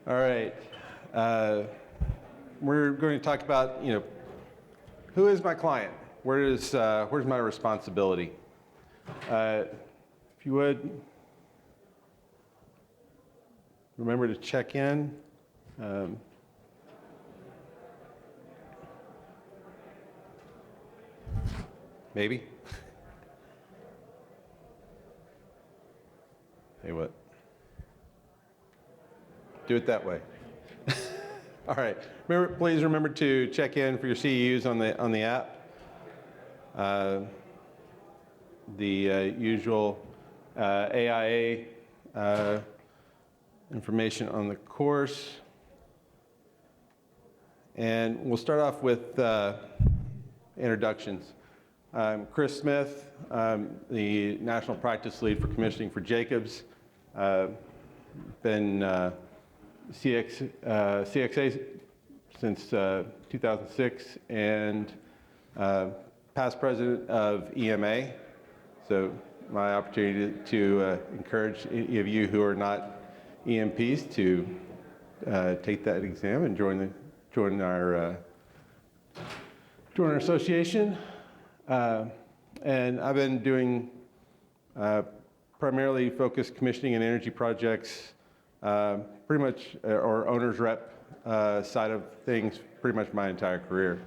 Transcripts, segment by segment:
All right. We're going to talk about, who is my client? Where's my responsibility? If you would, remember to check in. Maybe. Hey, what? Do it that way. All right. Please remember to check in for your CEUs on the app. The usual AIA information on the course. And we'll start off with introductions. I'm Chris Smith. I'm the National Practice Lead for Commissioning for Jacobs. Been CXA since 2006 and past president of EMA. So my opportunity to encourage any of you who are not EMPs to take that exam and join our association. And I've been doing primarily focused commissioning and energy projects, pretty much, or owner's rep side of things, pretty much my entire career.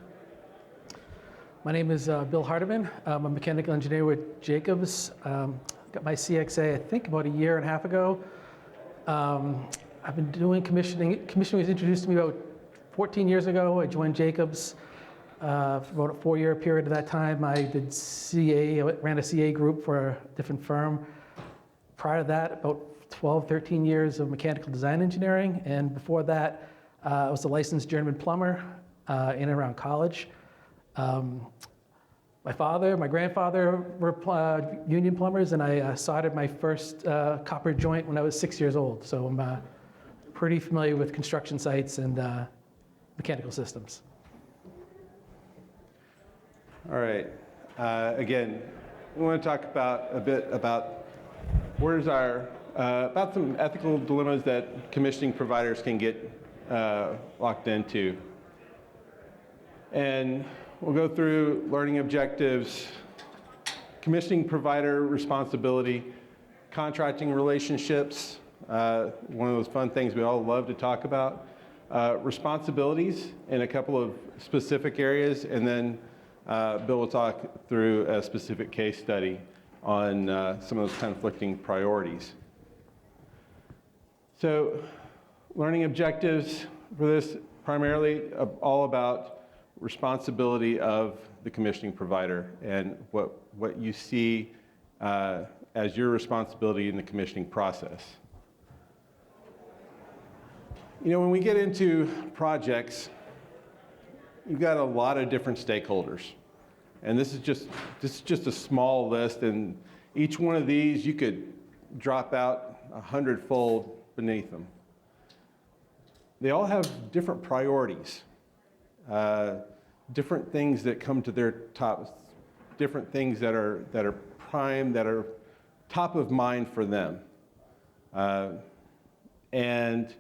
My name is Bill Hardiman. I'm a mechanical engineer with Jacobs. Got my CXA, I think, about a year and a half ago. I've been doing commissioning. Commissioning was introduced to me about 14 years ago. I joined Jacobs for about a 4-year period. At that time, I did CA. I ran a CA group for a different firm. Prior to that, about 12, 13 years of mechanical design engineering. And before that, I was a licensed journeyman plumber in and around college. My father, my grandfather were union plumbers, and I soldered my first copper joint when I was 6 years old. So I'm pretty familiar with construction sites and mechanical systems. All right. Again, we want to talk a bit about where's about some ethical dilemmas that commissioning providers can get locked into. And we'll go through learning objectives, commissioning provider responsibility, contracting relationships, one of those fun things we all love to talk about, responsibilities in a couple of specific areas, and then Bill will talk through a specific case study on some of those conflicting priorities. So, learning objectives for this primarily all about responsibility of the commissioning provider and what you see as your responsibility in the commissioning process. When we get into projects, you've got a lot of different stakeholders. And this is just a small list, and each one of these you could drop out 100-fold beneath them. They all have different priorities, different things that come to their top, different things that are prime, that are top of mind for them. And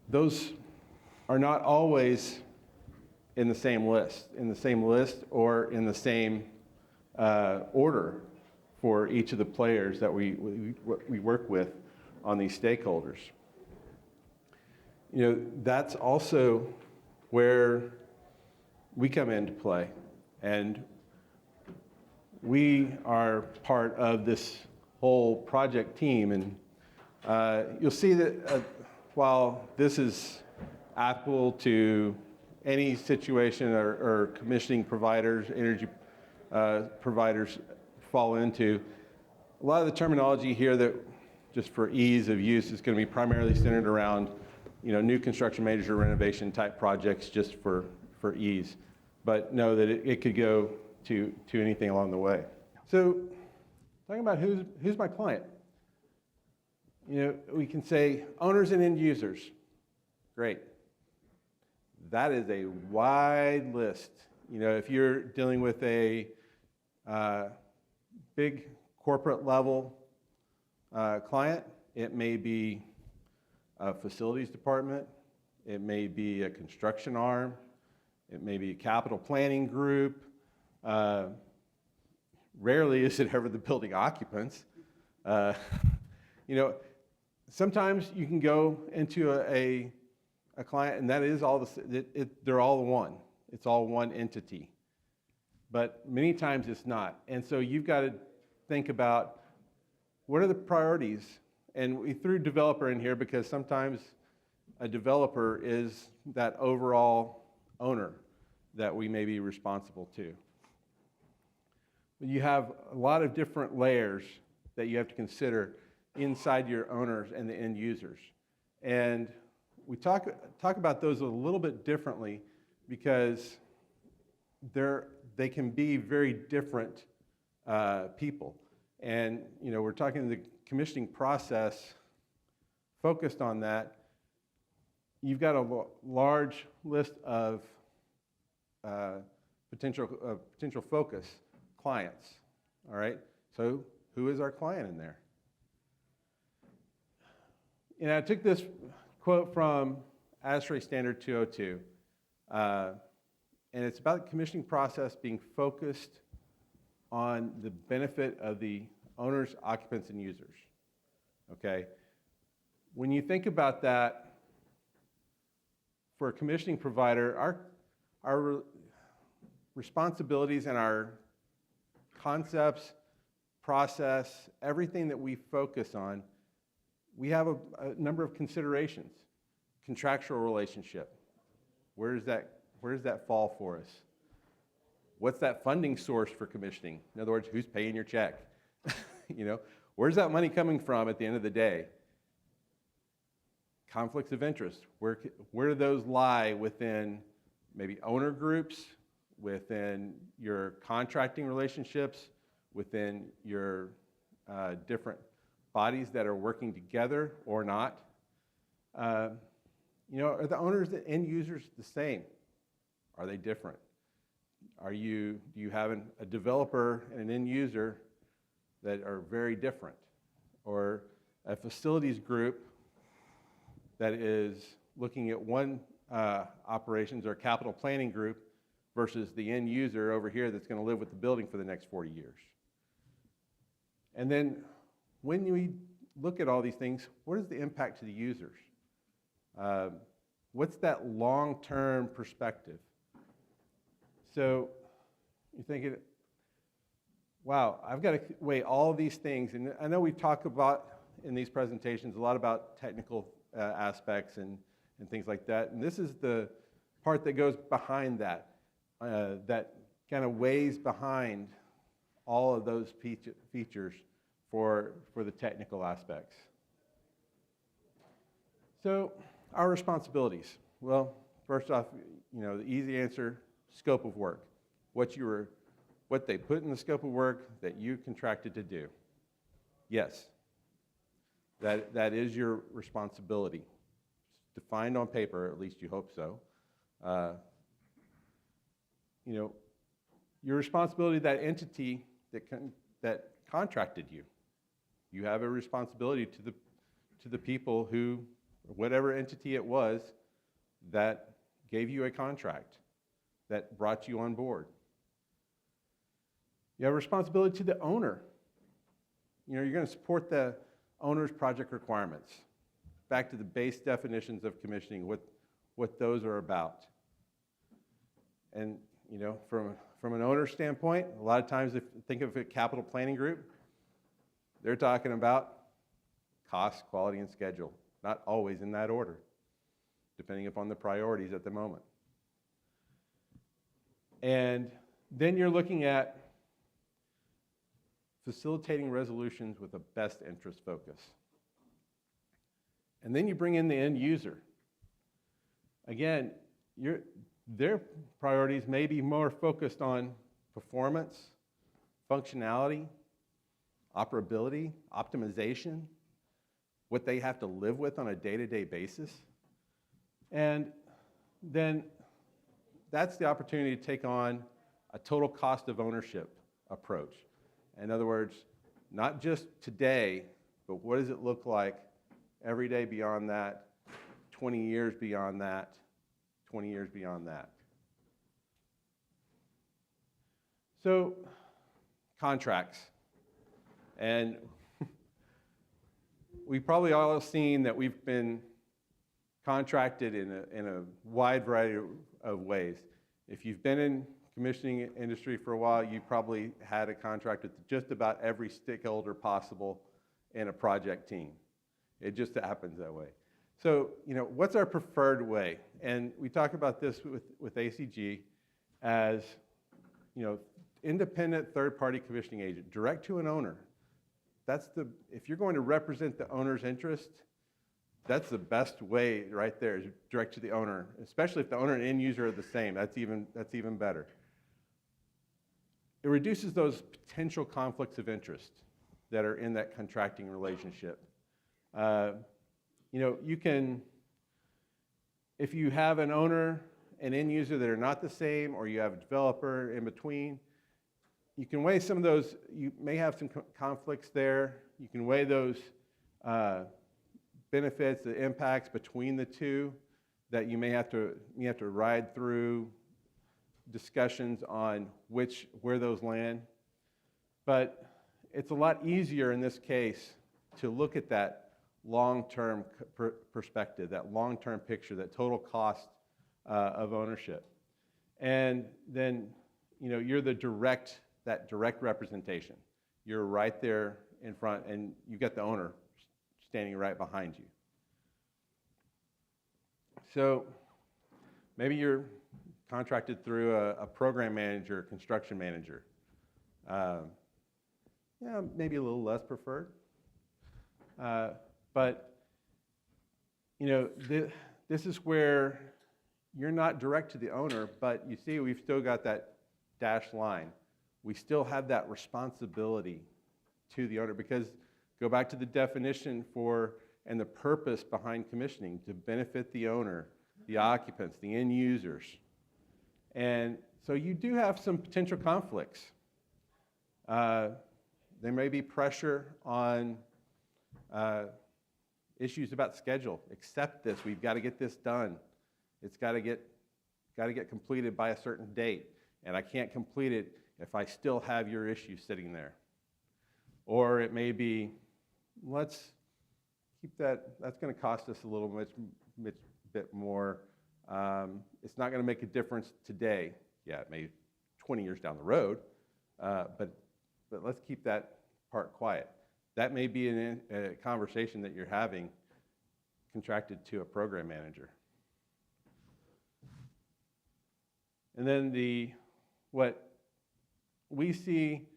those are not always in the same list or in the same order for each of the players that we work with on these stakeholders. That's also where we come into play, and we are part of this whole project team. And you'll see that while this is applicable to any situation or commissioning providers, energy providers fall into, a lot of the terminology here that just for ease of use is going to be primarily centered around new construction, major renovation type projects, just for ease. But know that it could go to anything along the way. So talking about who's my client. We can say owners and end users. Great. That is a wide list. If you're dealing with a big corporate level client, it may be a facilities department. It may be a construction arm. It may be a capital planning group. Rarely is it ever the building occupants. You know, sometimes you can go into a client, and that is all they're all one. It's all one entity. But many times it's not. And so you've got to think about what are the priorities. And we threw developer in here because sometimes a developer is that overall owner that we may be responsible to. You have a lot of different layers that you have to consider inside your owners and the end users. And we talk about those a little bit differently because they can be very different people. And you know, we're talking the commissioning process focused on that. You've got a large list of potential focus clients, all right? So who is our client in there? And I took this quote from ASHRAE Standard 202, and it's about the commissioning process being focused on the benefit of the owners, occupants, and users, okay? When you think about that, for a commissioning provider, our responsibilities and our concepts, process, everything that we focus on, we have a number of considerations. Contractual relationship. Where does that fall for us? What's that funding source for commissioning? In other words, who's paying your check? You know, where's that money coming from at the end of the day? Conflicts of interest. Where do those lie within maybe owner groups, within your contracting relationships, within your different bodies that are working together or not? You know, are the owners and end users the same? Are they different? Do you have a developer and an end user that are very different? Or a facilities group that is looking at one operations or capital planning group versus the end user over here that's going to live with the building for the next 40 years. And then when we look at all these things, what is the impact to the users? What's that long-term perspective? So you're thinking, wow, I've got to weigh all of these things. And I know we talk about in these presentations a lot about technical aspects and things like that. And this is the part that goes behind that, that kind of weighs behind all of those features for the technical aspects. So our responsibilities. Well, first off, you know, the easy answer, scope of work. What they put in the scope of work that you contracted to do. Yes, that is your responsibility. It's defined on paper, at least you hope so. You know, your responsibility, that entity that contracted you. You have a responsibility to the people who, whatever entity it was, that gave you a contract, that brought you on board. You have a responsibility to the owner. You know, you're going to support the owner's project requirements. Back to the base definitions of commissioning, what those are about. And, you know, from an owner standpoint, a lot of times, if think of a capital planning group, they're talking about cost, quality, and schedule. Not always in that order, depending upon the priorities at the moment. And then you're looking at facilitating resolutions with a best interest focus. And then you bring in the end user. Again, their priorities may be more focused on performance, functionality, operability, optimization, what they have to live with on a day-to-day basis. And then that's the opportunity to take on a total cost of ownership approach. In other words, not just today, but what does it look like every day beyond that 20 years beyond that, 20 years beyond that. So, contracts. And we've probably all seen that we've been contracted in a wide variety of ways. If you've been in commissioning industry for a while, you probably had a contract with just about every stakeholder possible in a project team. It just happens that way. So, what's our preferred way? And we talk about this with ACG as, independent third-party commissioning agent, direct to an owner. If you're going to represent the owner's interest, that's the best way right there, is direct to the owner, especially if the owner and end user are the same. That's even better. It reduces those potential conflicts of interest that are in that contracting relationship. You can, if you have an owner and end user that are not the same, or you have a developer in between, you can weigh some of those. You may have some conflicts there. You can weigh those benefits, the impacts between the two that you may have to ride through discussions on where those land. But it's a lot easier in this case to look at that long-term perspective, that long-term picture, that total cost of ownership. And then, you're that direct representation. You're right there in front, and you've got the owner standing right behind you. So maybe you're contracted through a program manager, construction manager. Maybe a little less preferred. But this is where you're not direct to the owner, but you see we've still got that dashed line. We still have that responsibility to the owner, because go back to the definition and the purpose behind commissioning, to benefit the owner, the occupants, the end users. And so you do have some potential conflicts. There may be pressure on issues about schedule. Accept this. We've got to get this done. It's got to get completed by a certain date, and I can't complete it if I still have your issue sitting there. Or it may be, let's keep that. That's going to cost us a little bit more. It's not going to make a difference today. Yeah, it may 20 years down the road, but let's keep that part quiet. That may be a conversation that you're having contracted to a program manager. And then what we see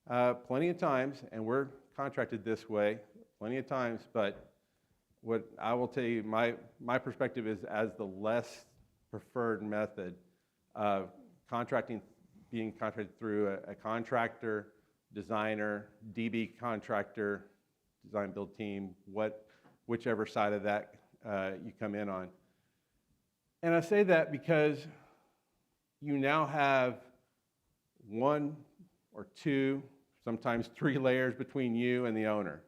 plenty of times, and we're contracted this way plenty of times, but what I will tell you, my perspective is, as the less preferred method of being contracted through a contractor, designer, DB contractor, design build team, whichever side of that you come in on. And I say that because you now have one or two, sometimes 3 layers between you and the owner.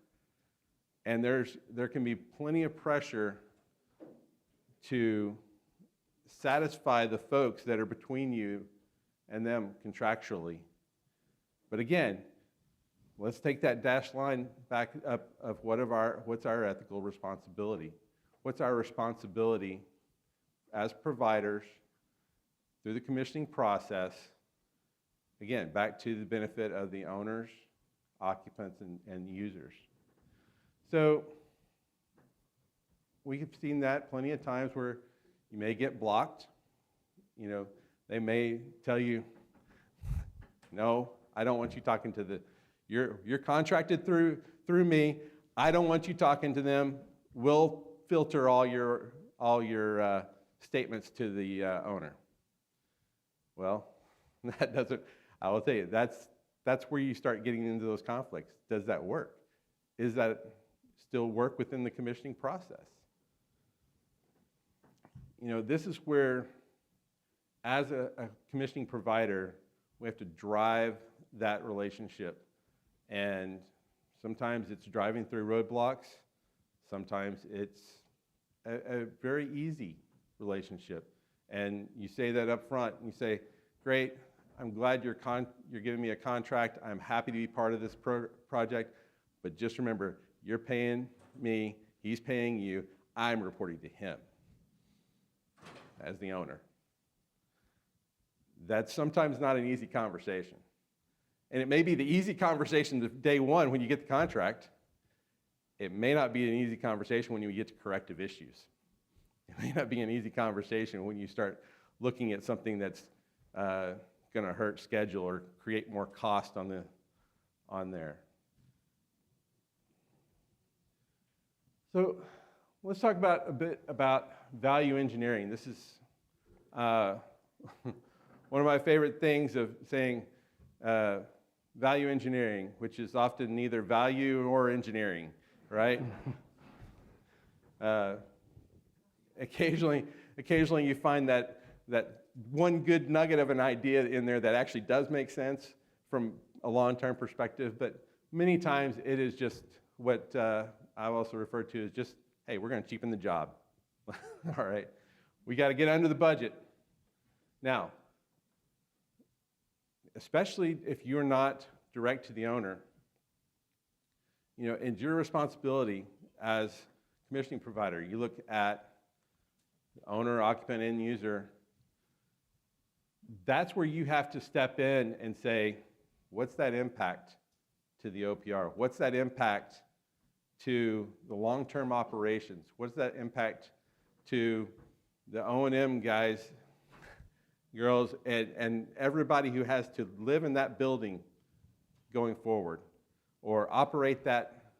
And there can be plenty of pressure to satisfy the folks that are between you and them contractually. But again, let's take that dashed line back up of what's our ethical responsibility? What's our responsibility as providers through the commissioning process? Again, back to the benefit of the owners, occupants, and users. So we have seen that plenty of times where you may get blocked. They may tell you, no, I don't want you talking to you're contracted through me. I don't want you talking to them. We'll filter all your statements to the owner. Well, that doesn't. I will tell you, that's where you start getting into those conflicts. Does that work? Is that still work within the commissioning process? This is where, as a commissioning provider, we have to drive that relationship. And sometimes it's driving through roadblocks. Sometimes it's a very easy relationship. And you say that up front, and you say, great, I'm glad you're giving me a contract. I'm happy to be part of this project, but just remember, you're paying me, he's paying you, I'm reporting to him as the owner. That's sometimes not an easy conversation. And it may be the easy conversation of day one when you get the contract. It may not be an easy conversation when you get to corrective issues. It may not be an easy conversation when you start looking at something that's going to hurt schedule or create more cost on there. So let's talk about a bit about value engineering. This is one of my favorite things of saying value engineering, which is often neither value or engineering, right? Occasionally you find that one good nugget of an idea in there that actually does make sense from a long-term perspective, but many times it is just what I also refer to as just, hey, we're going to cheapen the job. All right, we got to get under the budget. Now, especially if you're not direct to the owner, it's your responsibility as commissioning provider. You look at the owner, occupant, end user. That's where you have to step in and say, what's that impact to the OPR? What's that impact to the long-term operations? What's that impact to the O&M guys, girls, and everybody who has to live in that building going forward or operate that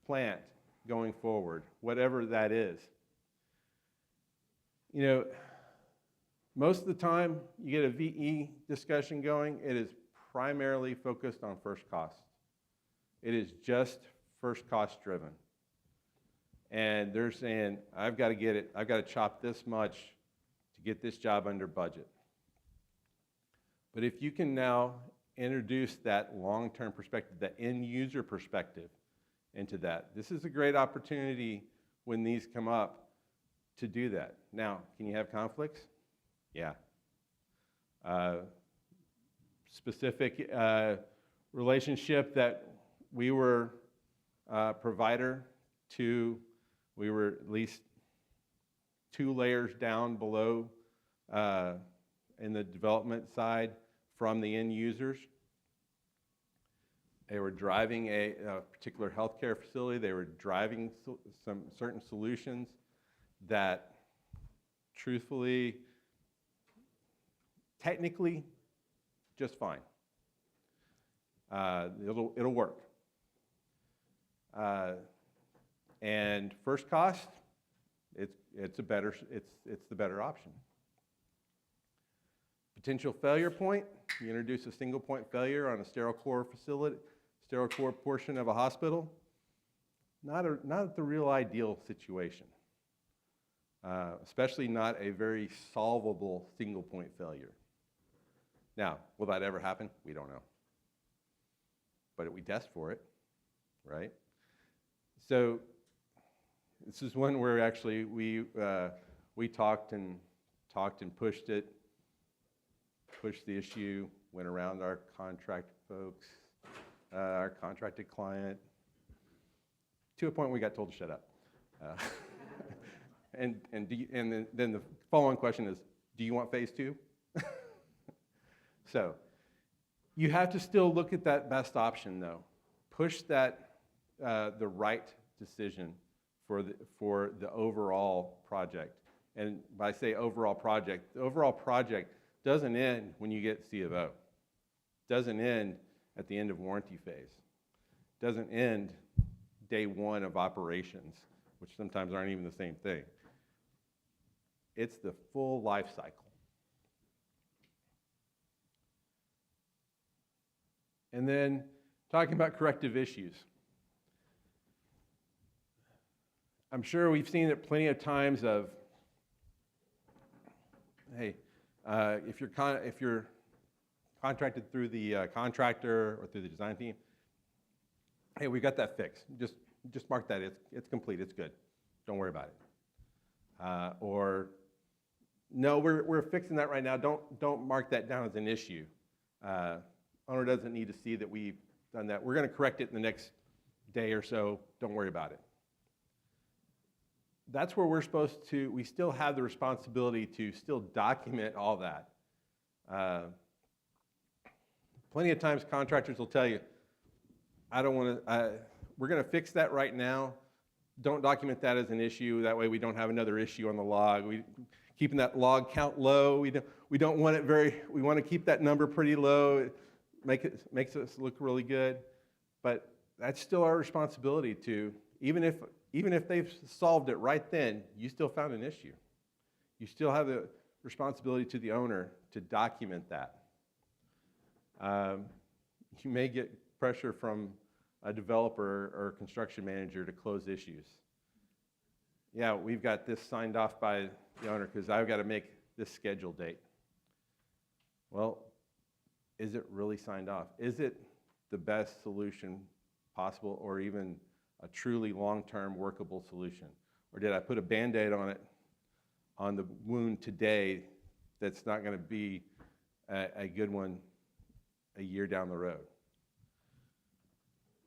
plant going forward, whatever that is? Most of the time you get a VE discussion going, it is primarily focused on first cost. It is just first cost driven. And they're saying, I've got to chop this much to get this job under budget. But if you can now introduce that long-term perspective, that end user perspective into that, this is a great opportunity when these come up to do that. Now, can you have conflicts? Yeah. Specific relationship that we were provider to, we were at least 2 layers down below in the development side from the end users. They were driving a particular healthcare facility. They were driving some certain solutions that truthfully, technically, just fine. It'll work. And first cost, it's the better option. Potential failure point, you introduce a single point failure on a sterile core facility, sterile core portion of a hospital. Not the real ideal situation. Especially not a very solvable single point failure. Now, will that ever happen? We don't know. But we test for it, right? So this is one where actually we talked and pushed the issue, went around our contract folks, our contracted client, to a point we got told to shut up. And then the following question is, do you want phase 2? So you have to still look at that best option, though. Push that the right decision for the overall project. And by say overall project, the overall project doesn't end when you get C of O. Doesn't end at the end of warranty phase. Doesn't end day 1 of operations, which sometimes aren't even the same thing. It's the full life cycle. And then talking about corrective issues. I'm sure we've seen it plenty of times of, hey, if you're contracted through the contractor or through the design team, hey, we got that fixed. Just mark that, it's complete, it's good. Don't worry about it. or no, we're fixing that right now. Don't mark that down as an issue. Owner doesn't need to see that we've done that. We're going to correct it in the next day or so. Don't worry about it. That's where we're supposed to, we still have the responsibility to still document all that. Plenty of times contractors will tell you, I don't want to, we're going to fix that right now. Don't document that as an issue. That way we don't have another issue on the log. Keeping that log count low. We don't want it we want to keep that number pretty low. It makes us look really good. But that's still our responsibility to, even if they've solved it right then, you still found an issue. You still have the responsibility to the owner to document that. You may get pressure from a developer or construction manager to close issues. Yeah, we've got this signed off by the owner because I've got to make this schedule date. Well, is it really signed off? Is it the best solution possible, or even a truly long-term workable solution? Or did I put a Band-Aid on it, on the wound today, that's not going to be a good one a year down the road?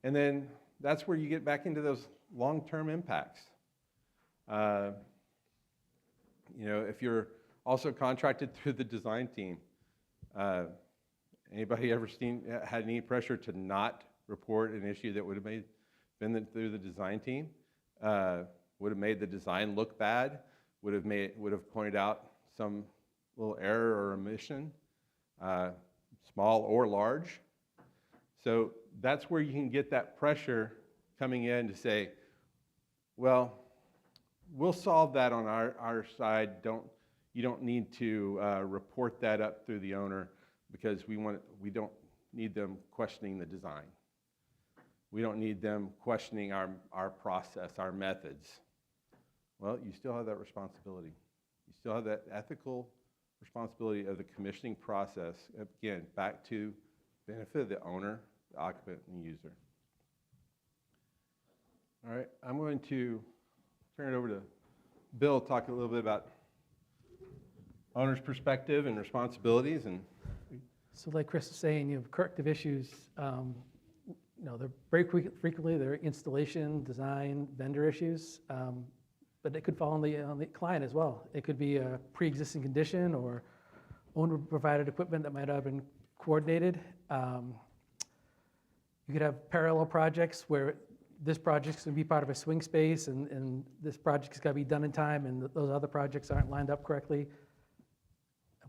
And then that's where you get back into those long-term impacts. If you're also contracted through the design team, anybody ever had any pressure to not report an issue that would have been through the design team? Would have made the design look bad? Would have pointed out some little error or omission, small or large? So that's where you can get that pressure coming in to say, well, we'll solve that on our side. You don't need to report that up through the owner, because we don't need them questioning the design. We don't need them questioning our process, our methods. Well, you still have that responsibility. You still have that ethical responsibility of the commissioning process, again, back to benefit of the owner, the occupant, and the user. All right, I'm going to turn it over to Bill to talk a little bit about owner's perspective and responsibilities. So like Chris was saying, corrective issues, they're very frequently they're installation, design, vendor issues, but it could fall on the client as well. It could be a pre-existing condition or owner-provided equipment that might have been coordinated. You could have parallel projects where this project's going to be part of a swing space, and this project's got to be done in time, and those other projects aren't lined up correctly.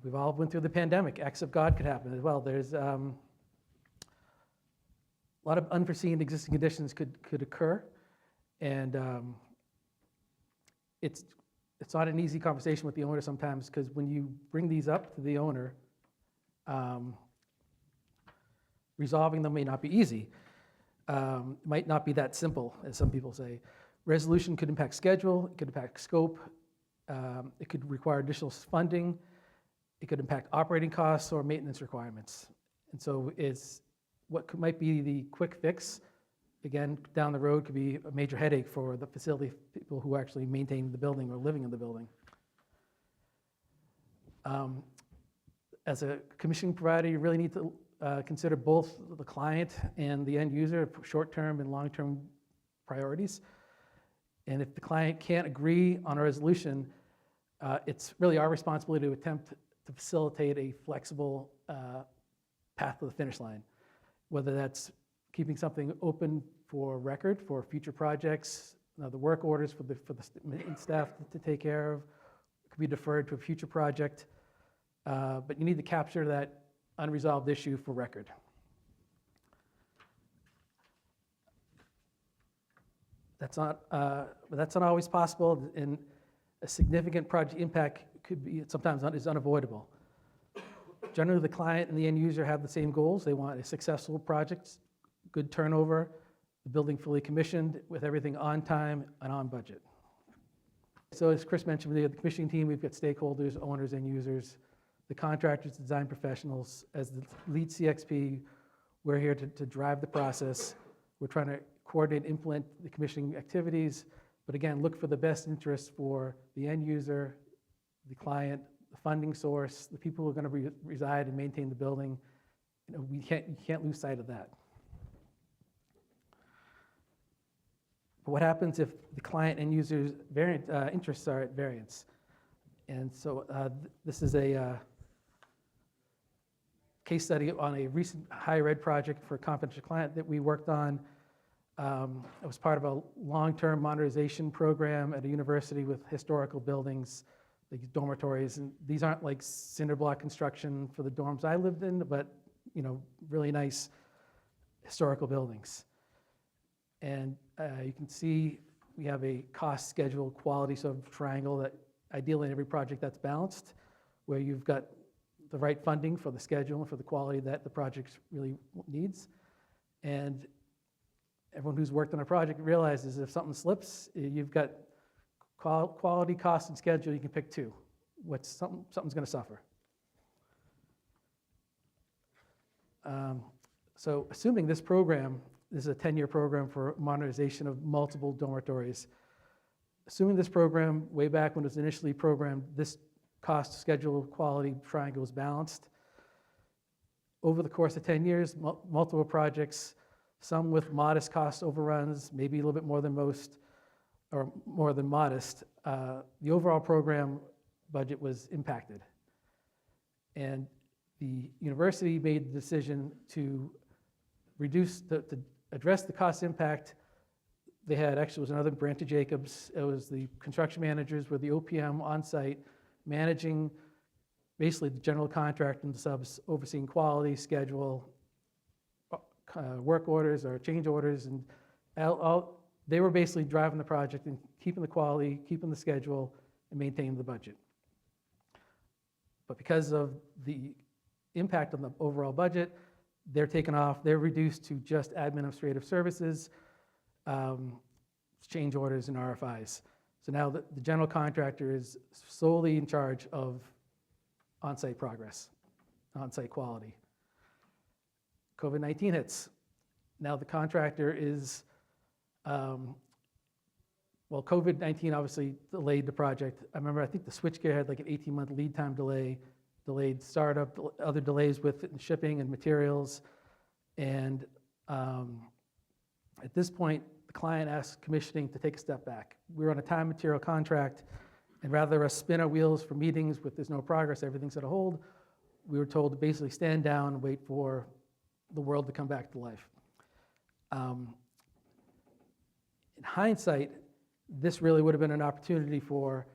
We've all went through the pandemic. Acts of God could happen as well. There's a lot of unforeseen existing conditions could occur, and it's not an easy conversation with the owner sometimes, because when you bring these up to the owner, resolving them may not be easy. Might not be that simple, as some people say. Resolution could impact schedule, it could impact scope, it could require additional funding, it could impact operating costs or maintenance requirements. And so might be the quick fix, again, down the road could be a major headache for the facility people who actually maintain the building or living in the building. As a commissioning provider, you really need to consider both the client and the end user, short-term and long-term priorities. And if the client can't agree on a resolution, it's really our responsibility to attempt to facilitate a flexible path to the finish line, whether that's keeping something open for record for future projects, the work orders for the staff to take care of, it could be deferred to a future project, but you need to capture that unresolved issue for record. That's not always possible, and a significant project impact could be sometimes is unavoidable. Generally, the client and the end user have the same goals. They want a successful project, good turnover, the building fully commissioned with everything on time and on budget. So as Chris mentioned, we have the commissioning team, we've got stakeholders, owners, and users, the contractors, design professionals. As the lead CXP, we're here to drive the process. We're trying to coordinate and implement the commissioning activities, But again, look for the best interest for the end user, the client, the funding source, the people who are going to reside and maintain the building. You can't lose sight of that. But what happens if the client and user's interests are at variance? And so this is a case study on a recent higher ed project for a confidential client that we worked on. It was part of a long-term modernization program at a university with historical buildings, like dormitories. And these aren't like cinder block construction for the dorms I lived in, but really nice historical buildings. And you can see we have a cost, schedule, quality sort of triangle that ideally in every project that's balanced, where you've got the right funding for the schedule and for the quality that the project really needs. And everyone who's worked on a project realizes if something slips, you've got quality, cost, and schedule, you can pick two. Something's going to suffer. So assuming this program, this is a 10-year program for modernization of multiple dormitories. Assuming this program, way back when it was initially programmed, this cost, schedule, quality triangle was balanced. Over the course of 10 years, multiple projects, some with modest cost overruns, maybe a little bit more than most, or more than modest, the overall program budget was impacted. And the university made the decision to to address the cost impact. They had, actually, it was another branch of Jacobs. It was the construction managers with the OPM on site managing basically the general contract and the subs, overseeing quality, schedule, work orders or change orders, and they were basically driving the project and keeping the quality, keeping the schedule, and maintaining the budget. But because of the impact on the overall budget, they're taken off, they're reduced to just administrative services, change orders, and RFIs. So now the general contractor is solely in charge of on-site progress, on-site quality. COVID-19 hits. Now the contractor is, COVID-19 obviously delayed the project. I think the switchgear had like an 18-month lead time delay, delayed startup, other delays with shipping and materials. And at this point, the client asked commissioning to take a step back. We were on a time material contract, and rather than spin our wheels for meetings with there's no progress, everything's at a hold, we were told to basically stand down and wait for the world to come back to life. In hindsight, this really would have been an opportunity for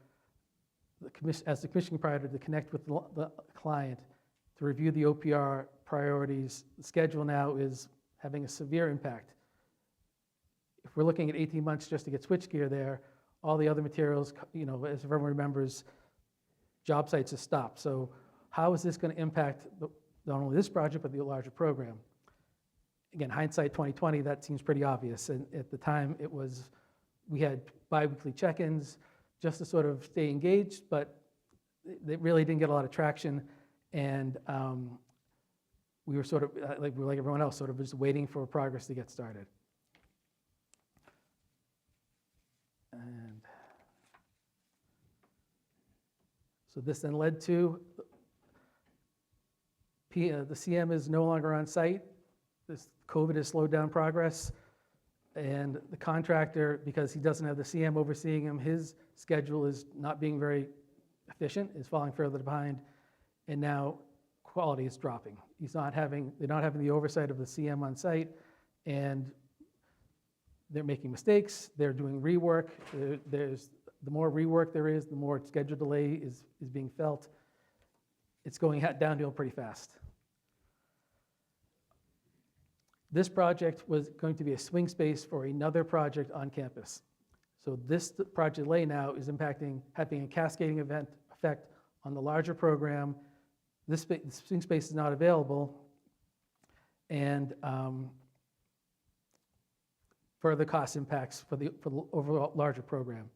as the commissioning provider to connect with the client to review the OPR priorities. The schedule now is having a severe impact. If we're looking at 18 months just to get switchgear there, all the other materials, as everyone remembers, job sites have stopped. So how is this going to impact not only this project, but the larger program? Again, hindsight 2020, that seems pretty obvious. And at the time, we had bi-weekly check-ins just to sort of stay engaged, but it really didn't get a lot of traction. And we were sort of, like everyone else, sort of just waiting for progress to get started. And so this then led to the CM is no longer on site. This COVID has slowed down progress. And the contractor, because he doesn't have the CM overseeing him, his schedule is not being very efficient, is falling further behind, and now quality is dropping. They're not having the oversight of the CM on site, and they're making mistakes, they're doing rework. The more rework there is, the more schedule delay is being felt. It's going downhill pretty fast. This project was going to be a swing space for another project on campus. So this project delay now is having a cascading effect on the larger program. This swing space is not available, and further cost impacts for the overall larger program.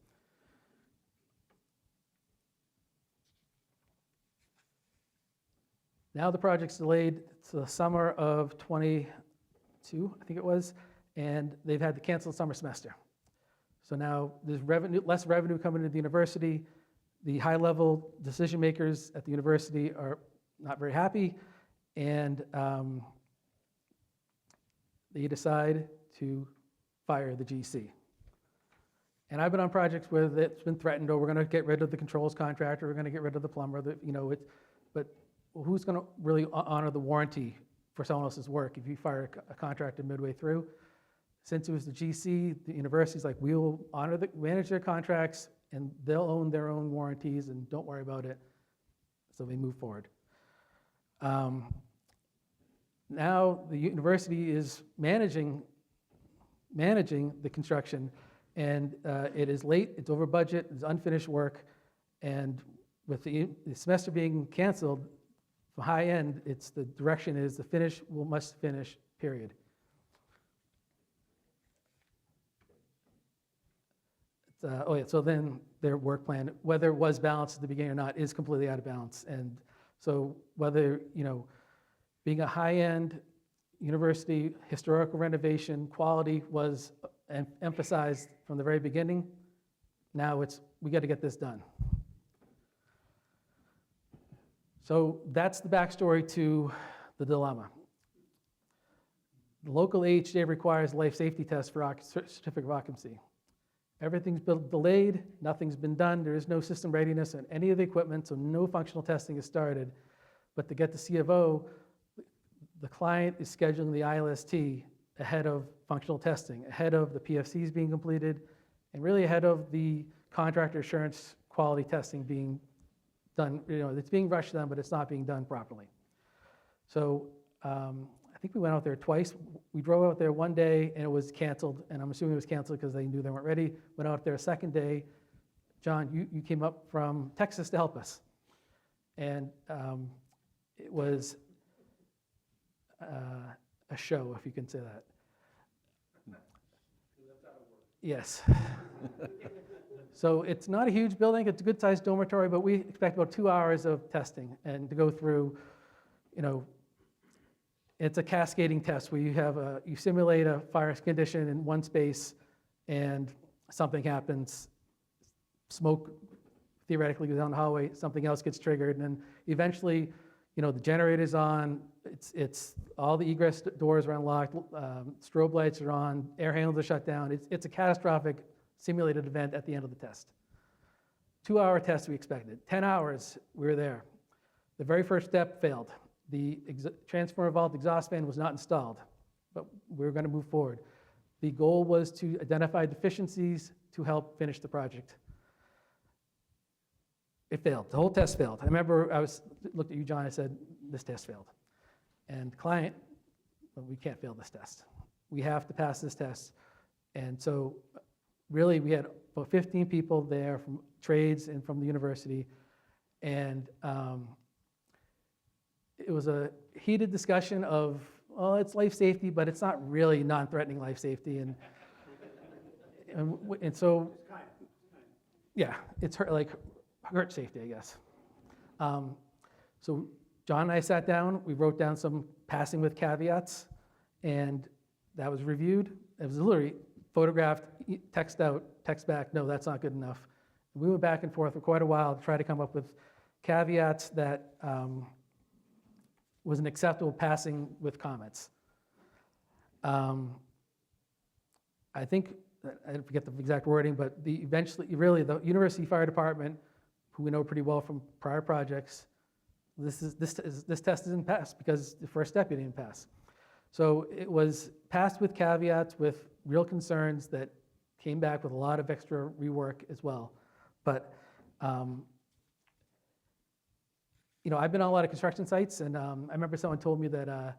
Now the project's delayed to the summer of 22, I think it was, and they've had to cancel the summer semester. So now there's less revenue coming into the university. The high-level decision makers at the university are not very happy, and they decide to fire the GC. And I've been on projects where it's been threatened, or we're going to get rid of the controls contractor, we're going to get rid of the plumber, but who's going to really honor the warranty for someone else's work if you fire a contractor midway through? Since it was the GC, the university's like, we will manage their contracts, and they'll own their own warranties, and don't worry about it. So they move forward. Now the university is managing the construction, and it is late, it's over budget, it's unfinished work, and with the semester being canceled, for high end, the direction is the must finish, period. So then their work plan, whether it was balanced at the beginning or not, is completely out of balance. And so whether, being a high-end university, historical renovation, quality was emphasized from the very beginning, now we got to get this done. So that's the backstory to the dilemma. The local AHJ requires a life safety test for certificate of occupancy. Everything's been delayed, nothing's been done, there is no system readiness on any of the equipment, so no functional testing is started. But to get the C of O, the client is scheduling the ILST ahead of functional testing, ahead of the PFCs being completed, and really ahead of the contractor assurance quality testing being done. It's being rushed done, but it's not being done properly. So I think we went out there twice. We drove out there one day and it was canceled, and I'm assuming it was canceled because they knew they weren't ready. Went out there a second day. John, you came up from Texas to help us. And it was a show, if you can say that. Yes. So it's not a huge building, it's a good sized dormitory, but we expect about 2 hours of testing and to go through, it's a cascading test where you simulate a fire condition in one space and something happens, smoke theoretically goes down the hallway, something else gets triggered, and then eventually, the generator's on, it's all the egress doors are unlocked, strobe lights are on, air handlers are shut down. It's a catastrophic simulated event at the end of the test. 2 hour test we expected. 10 hours, we were there. The very first step failed. The transformer valve exhaust fan was not installed, but we were going to move forward. The goal was to identify deficiencies to help finish the project. It failed. The whole test failed. I remember looked at you, John, I said, this test failed. And client, well, we can't fail this test. We have to pass this test. And so really we had about 15 people there from trades and from the university. And it was a heated discussion of, well, it's life safety, but it's not really non-threatening life safety. And so, yeah, it's hurt safety, I guess. So John and I sat down, we wrote down some passing with caveats, and that was reviewed. It was literally photographed, text out, text back, no, that's not good enough. And we went back and forth for quite a while to try to come up with caveats that was an acceptable passing with comments. I think, I forget the exact wording, but eventually, really, the university fire department, who we know pretty well from prior projects, this test isn't passed because the first step you didn't pass. So it was passed with caveats, with real concerns that came back with a lot of extra rework as well. But I've been on a lot of construction sites, and I remember someone told me that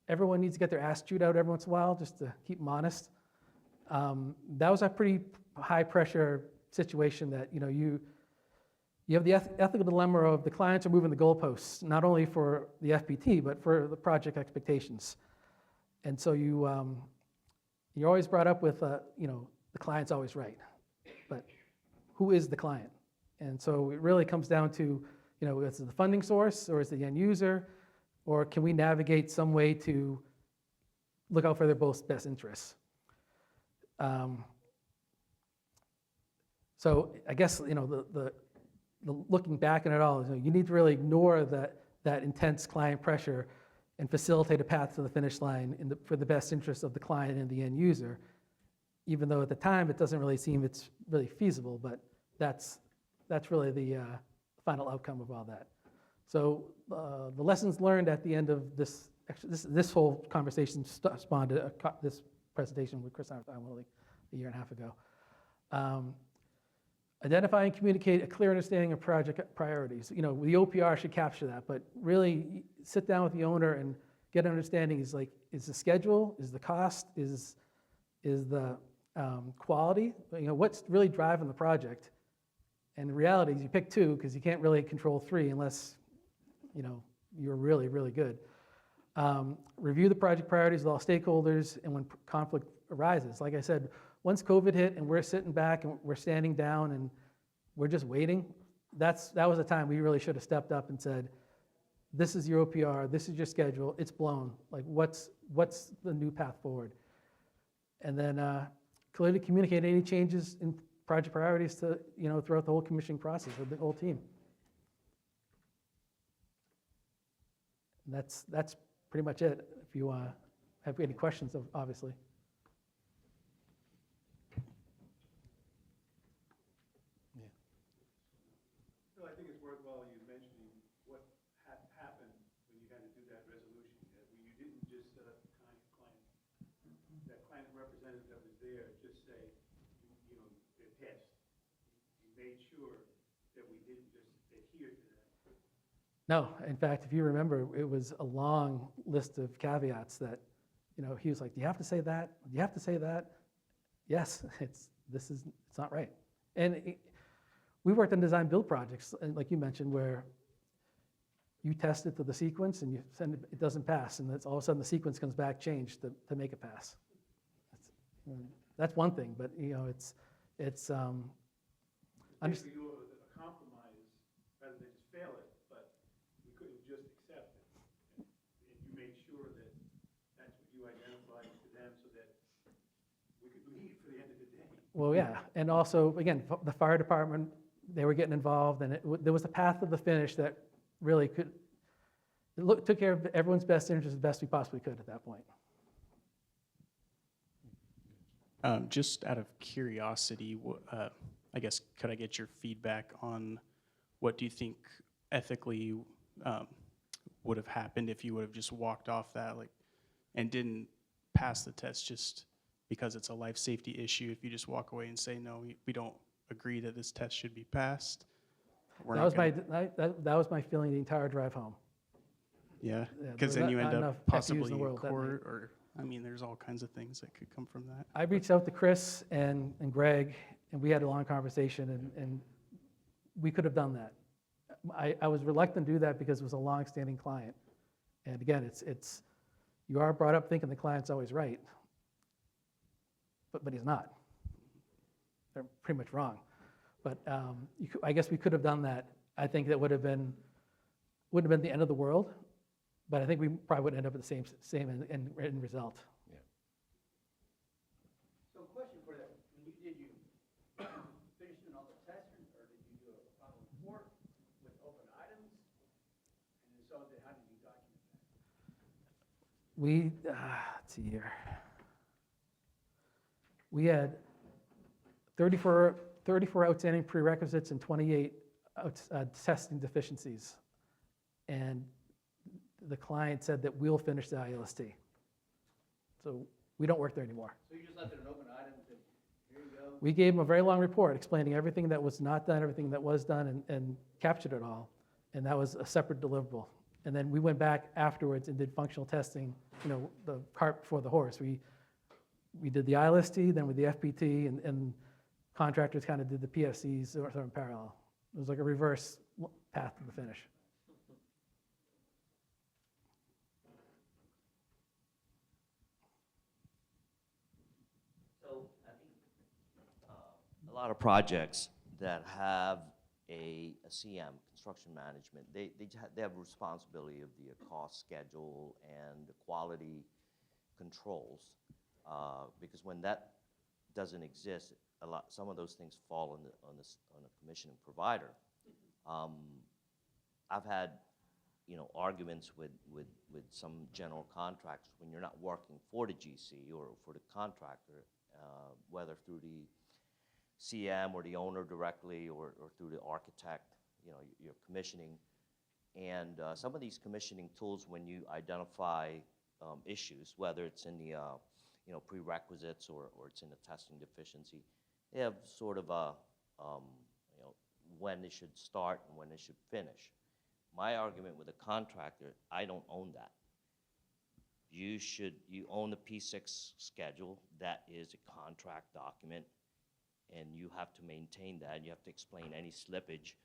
everyone needs to get their ass chewed out every once in a while just to keep them honest. That was a pretty high pressure situation that you have the ethical dilemma of the clients are moving the goalposts, not only for the FPT, but for the project expectations. And so you're always brought up with, the client's always right. But who is the client? And so it really comes down to, is it the funding source, or is it the end user, or can we navigate some way to look out for their both best interests? So I guess, the looking back on it all, you need to really ignore that intense client pressure and facilitate a path to the finish line for the best interest of the client and the end user, even though at the time it doesn't really seem it's really feasible, but that's really the final outcome of all that. So the lessons learned at the end of this whole conversation spawned this presentation with Chris Armstrong a year and a half ago. Identify and communicate a clear understanding of project priorities. The OPR should capture that, but really sit down with the owner and get an understanding. Is the schedule, is the cost, is the quality? What's really driving the project? And the reality is you pick two because you can't really control three unless you're really, really good. Review the project priorities with all stakeholders and when conflict arises. Like I said, once COVID hit and we're sitting back and we're standing down and we're just waiting, that was the time we really should have stepped up and said, this is your OPR, this is your schedule, it's blown. Like what's the new path forward? And then clearly communicate any changes in project priorities to, throughout the whole commissioning process with the whole team. And that's pretty much it. If you have any questions, obviously. Well, I think it's worthwhile you mentioning what happened when you had to do that resolution. That you didn't just set up the that client representative that was there, just say, they're pissed. You made sure that we didn't just adhere to that. No, in fact, if you remember, it was a long list of caveats that, he was like, do you have to say that? Do you have to say that? Yes, it's not right. And we worked on design build projects, like you mentioned, where you test it to the sequence and you send it doesn't pass, and all of a sudden the sequence comes back changed to make it pass. That's one thing, but it's Basically, you were a compromise rather than just fail it, but we couldn't just accept it. And you made sure that that's what you identified to them so that we could leave for the end of the day. Well, yeah, and also, again, the fire department, they were getting involved, and there was a path to the finish that really took care of everyone's best interest as best we possibly could at that point. Just out of curiosity, I guess, could I get your feedback on what do you think ethically would have happened if you would have just walked off that and didn't pass the test just because it's a life safety issue? If you just walk away and say, no, we don't agree that this test should be passed. That was my feeling the entire drive home. Yeah, because then you end up possibly in court, or there's all kinds of things that could come from that. I reached out to Chris and Greg, and we had a long conversation, and we could have done that. I was reluctant to do that because it was a long-standing client. And again, you are brought up thinking the client's always right, but he's not. They're pretty much wrong. But I guess we could have done that. I think that wouldn't have been the end of the world, but I think we probably would end up at the same end result. Yeah. So question for that, when you finish doing all the testing, or did you do a final report with open items? And so how did you document that? Let's see here. We had 34 outstanding prerequisites and 28 testing deficiencies. And the client said that we'll finish the ILST. So we don't work there anymore. So you just left it an open item to, here you go? We gave them a very long report explaining everything that was not done, everything that was done, and captured it all. And that was a separate deliverable. And then we went back afterwards and did functional testing, the cart before the horse. We did the ILST, then with the FPT, and contractors kind of did the PFCs sort of in parallel. It was like a reverse path to the finish. So I think a lot of projects that have a CM, construction management, they have responsibility of the cost schedule and the quality controls, because when that doesn't exist, some of those things fall on a commissioning provider. I've had, arguments with some general contractors when you're not working for the GC or for the contractor, whether through the CM or the owner directly or through the architect, you're commissioning. And some of these commissioning tools, when you identify issues, whether it's in the prerequisites or it's in the testing deficiency, they have sort of a when they should start and when they should finish. My argument with a contractor, I don't own that. You own the P6 schedule. That is a contract document, and you have to maintain that, and you have to explain any slippage.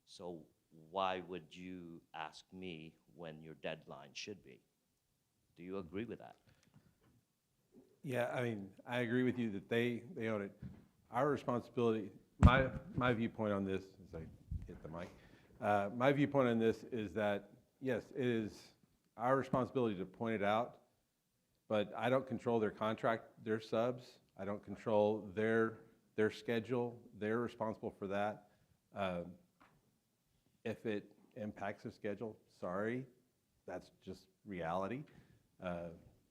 So why would you ask me when your deadline should be? Do you agree with that? Yeah, I mean, I agree with you that they own it. Our responsibility, my viewpoint on this, as I hit the mic, my viewpoint on this is that, yes, it is our responsibility to point it out, but I don't control their contract, their subs. I don't control their schedule. They're responsible for that. If it impacts the schedule, sorry, that's just reality.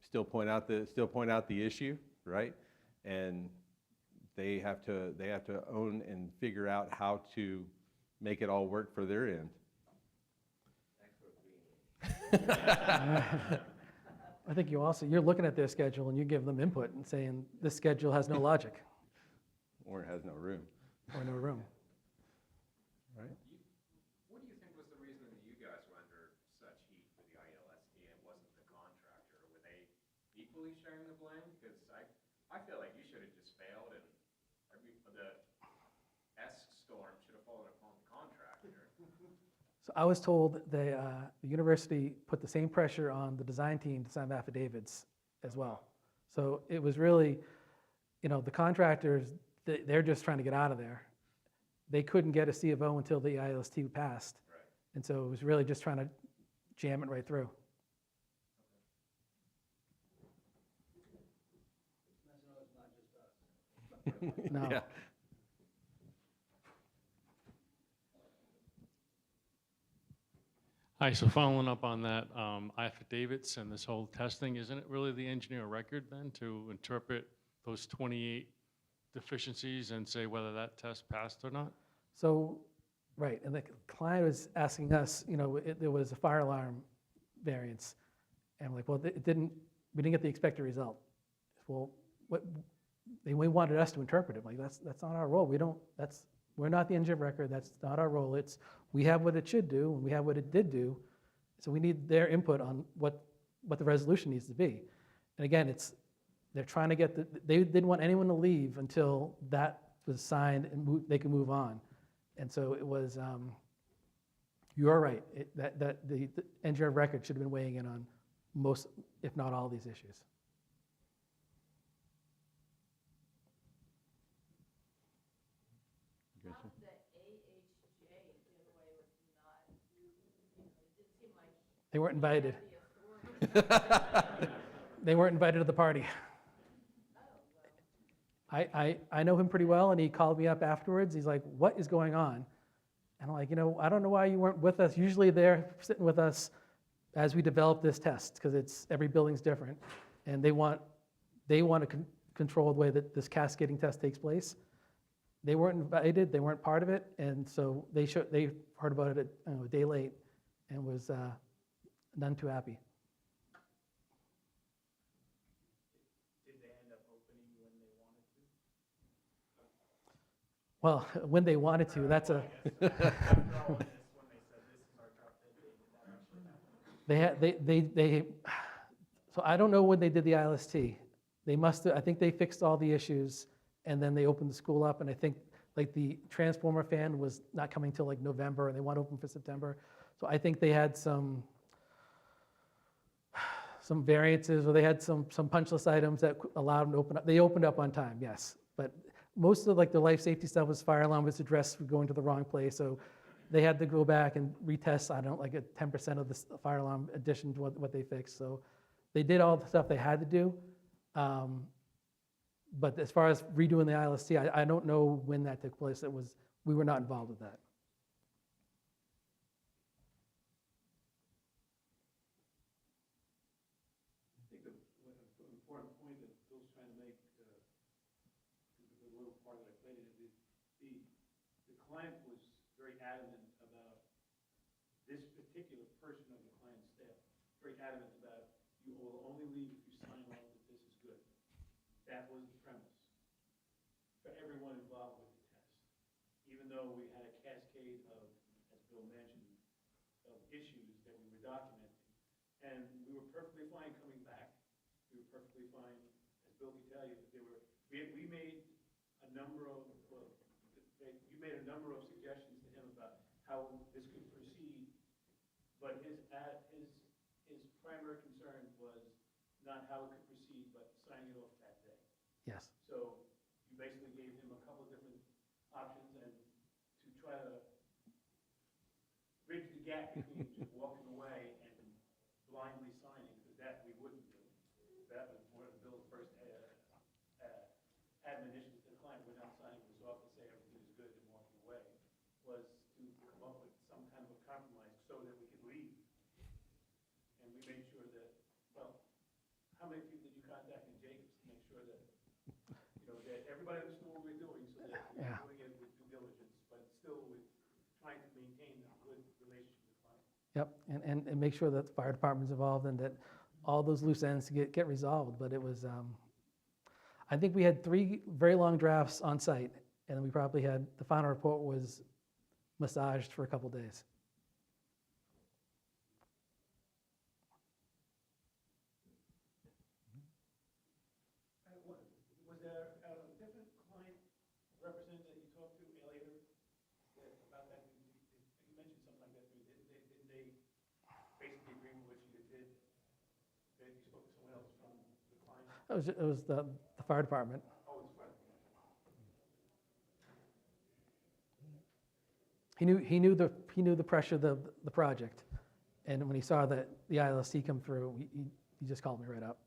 Still point out the issue, right? And they have to own and figure out how to make it all work for their end. I think you're looking at their schedule and you give them input and saying, this schedule has no logic Or it has no room, or no room. right? What do you think was the reason that you guys were under such heat for the ILST and it wasn't the contractor? Were they equally sharing the blame? Because I feel like you should have just failed and the S-storm should have fallen upon the contractor. So I was told the university put the same pressure on the design team to sign affidavits as well. So it was really, the contractors, they're just trying to get out of there. They couldn't get a C of O until the ILST passed. Right. And so it was really just trying to jam it right through. It's not just us. No. Yeah. Hi, so following up on that, affidavits and this whole testing, isn't it really the engineer record then to interpret those 28 deficiencies and say whether that test passed or not? So, right, and the client was asking us, there was a fire alarm variance. And we're like, well, we didn't get the expected result. Well, they wanted us to interpret it. Like, that's not our role. We're not the engineer of record. That's not our role. We have what it should do, and we have what it did do. So we need their input on what the resolution needs to be. And again, they're trying to they didn't want anyone to leave until that was signed and they could move on. And so it was, you're right, that the engineer of record should have been weighing in on most, if not all, these issues. How did the AHJ get away with not, it did seem like They weren't invited. the authority. They weren't invited to the party. I know him pretty well, and he called me up afterwards. He's like, what is going on? And I'm like, I don't know why you weren't with us. Usually they're sitting with us as we develop this test, because every building's different. And they want to control the way that this cascading test takes place. They weren't invited, they weren't part of it, and so they heard about it a day late and was none too happy. Did they end up opening when they wanted to? Well, when they wanted to, that's a. After all of this, when they said this is our drop dead date, did that actually happen? They so I don't know when they did the ILST. They must have, I think they fixed all the issues, and then they opened the school up, and I think like the transformer fan was not coming till like November, and they want to open for September. So I think they had some variances, or they had some punch list items that allowed them to open up. They opened up on time, yes, but most of like the life safety stuff was fire alarm was addressed for going to the wrong place, so they had to go back and retest, I don't know, like a 10% of the fire alarm addition to what they fixed. So they did all the stuff they had to do. But as far as redoing the ILST, I don't know when that took place. We were not involved with that. I think the important point that Bill's trying to make, the little part that I played in it, the client was very adamant about this particular person of the client's staff, very adamant about, you will only leave if you sign off that this is good. That was the premise for everyone involved with the test. Even though we had a cascade of, as Bill mentioned, of issues that we were documenting. And we were perfectly fine coming back. We were perfectly fine, as Bill can tell you, we made a number of, you made a number of suggestions to him about how this could proceed, but his primary concern was not how it could proceed, but signing it off that day. Yes. So you basically gave him a couple of different options, and to try to bridge the gap between just walking away and blindly signing, because that we wouldn't do. That was one of Bill's first admonitions to the client, we're not signing this off to say everything is good and walking away, was to come up with some kind of a compromise so that we could leave. And we made sure that, well, how many people did you contact in Jacobs to make sure that, that everybody understood what we were doing, so that we were doing it with due diligence, but still with trying to maintain a good relationship with the client. Yep, and make sure that the fire department's involved and that all those loose ends get resolved. But it was, I think we had 3 very long drafts on site, and we probably had, the final report was massaged for a couple days. Was there a different client representative that you talked to later about that? You mentioned something like that. Didn't they basically agree with what you did? That you spoke to someone else from the client? It was the fire department. Oh, it's right. He knew the pressure of the project, and when he saw that the ILST come through, he just called me right up.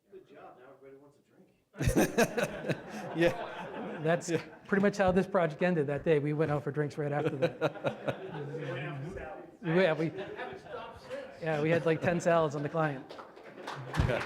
Good job, now everybody wants a drink. Yeah. That's pretty much how this project ended that day. We went out for drinks right after that. Yeah, we had like 10 salads on the client. Okay.